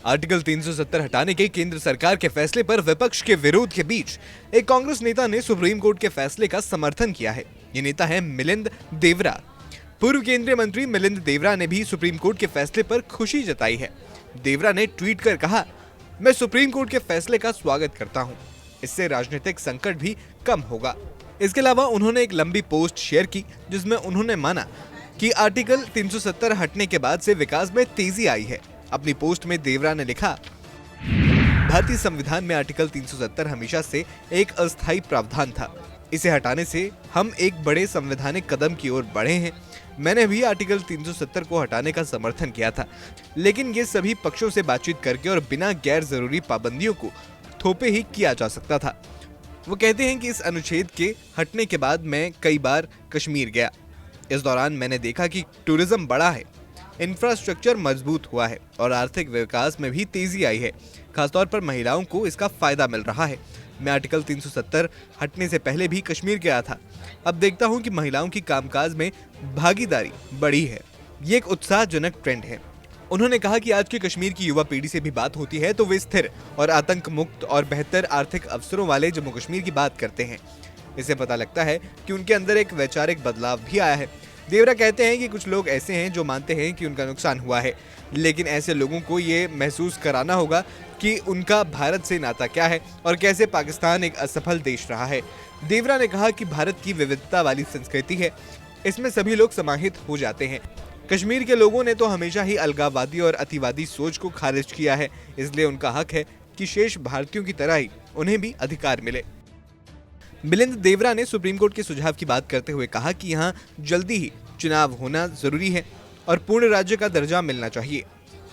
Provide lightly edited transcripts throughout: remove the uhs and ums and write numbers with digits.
Article 370 हटाने के केंद्र सरकार के फैसले पर विपक्ष के विरोध के बीच एक कांग्रेस नेता ने सुप्रीम कोर्ट के फैसले का समर्थन किया है। ये नेता है मिलिंद देवरा। पूर्व केंद्रीय मंत्री मिलिंद देवरा ने भी सुप्रीम कोर्ट के फैसले पर खुशी जताई है। देवरा ने ट्वीट कर कहा, मैं सुप्रीम कोर्ट के फैसले का स्वागत करता हूं। इससे राजनीतिक संकट भी कम होगा। इसके अलावा उन्होंने एक लंबी पोस्ट शेयर की जिसमें उन्होंने माना कि आर्टिकल 370 हटने के बाद से विकास में तेजी आई है। अपनी पोस्ट में देवरा ने लिखा, भारतीय संविधान में आर्टिकल 370 हमेशा से एक अस्थायी प्रावधान था। इसे हटाने से हम एक बड़े संवैधानिक कदम की ओर बढ़े हैं। मैंने भी आर्टिकल 370 को हटाने का समर्थन किया था, लेकिन ये सभी पक्षों से बातचीत करके और बिना गैर जरूरी पाबंदियों को थोपे ही किया जा सकता था। वो कहते हैं कि इस अनुच्छेद के हटने के बाद मैं कई बार कश्मीर गया। इस दौरान मैंने देखा कि टूरिज्म बढ़ा है, इंफ्रास्ट्रक्चर मजबूत हुआ है और आर्थिक विकास में भी तेजी आई है। खासतौर पर महिलाओं को इसका फायदा मिल रहा है। मैं आर्टिकल 370 हटने से पहले भी कश्मीर गया था। अब देखता हूं कि महिलाओं की कामकाज में भागीदारी बढ़ी है। ये एक उत्साहजनक ट्रेंड है। उन्होंने कहा कि आज की कश्मीर की युवा पीढ़ी से भी बात होती है तो वे स्थिर और आतंक मुक्त और बेहतर आर्थिक अवसरों वाले जम्मू कश्मीर की बात करते हैं। इससे पता लगता है कि उनके अंदर एक वैचारिक बदलाव भी आया है। देवरा कहते हैं कि कुछ लोग ऐसे हैं जो मानते हैं कि उनका नुकसान हुआ है, लेकिन ऐसे लोगों को ये महसूस कराना होगा कि उनका भारत से नाता क्या है और कैसे पाकिस्तान एक असफल देश रहा है। देवरा ने कहा कि भारत की विविधता वाली संस्कृति है, इसमें सभी लोग समाहित हो जाते हैं। कश्मीर के लोगों ने तो हमेशा ही अलगाववादी और अतिवादी सोच को खारिज किया है, इसलिए उनका हक है कि शेष भारतीयों की तरह ही उन्हें भी अधिकार मिले। मिलिंद देवरा ने सुप्रीम कोर्ट के सुझाव की बात करते हुए कहा कि यहाँ जल्दी ही चुनाव होना जरूरी है और पूर्ण राज्य का दर्जा मिलना चाहिए।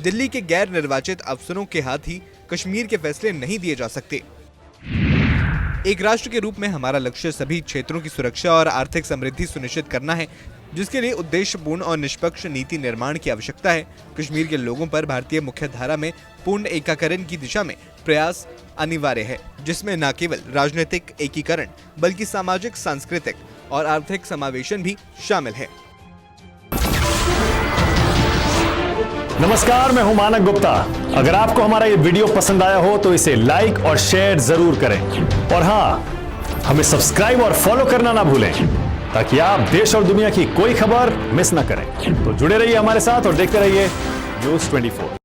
दिल्ली के गैर निर्वाचित अफसरों के हाथ ही कश्मीर के फैसले नहीं दिए जा सकते। एक राष्ट्र के रूप में हमारा लक्ष्य सभी क्षेत्रों की सुरक्षा और आर्थिक समृद्धि सुनिश्चित करना है, जिसके लिए उद्देश्यपूर्ण और निष्पक्ष नीति निर्माण की आवश्यकता है। कश्मीर के लोगों पर भारतीय मुख्यधारा में पूर्ण एकीकरण की दिशा में प्रयास अनिवार्य है, जिसमें न केवल राजनीतिक एकीकरण बल्कि सामाजिक, सांस्कृतिक और आर्थिक समावेशन भी शामिल है। नमस्कार, मैं हूं मानक गुप्ता। अगर आपको हमारा ये वीडियो पसंद आया हो तो इसे लाइक और शेयर जरूर करें और हाँ, हमें सब्सक्राइब और फॉलो करना ना भूलें ताकि आप देश और दुनिया की कोई खबर मिस ना करें। तो जुड़े रहिए हमारे साथ और देखते रहिए न्यूज़ 24।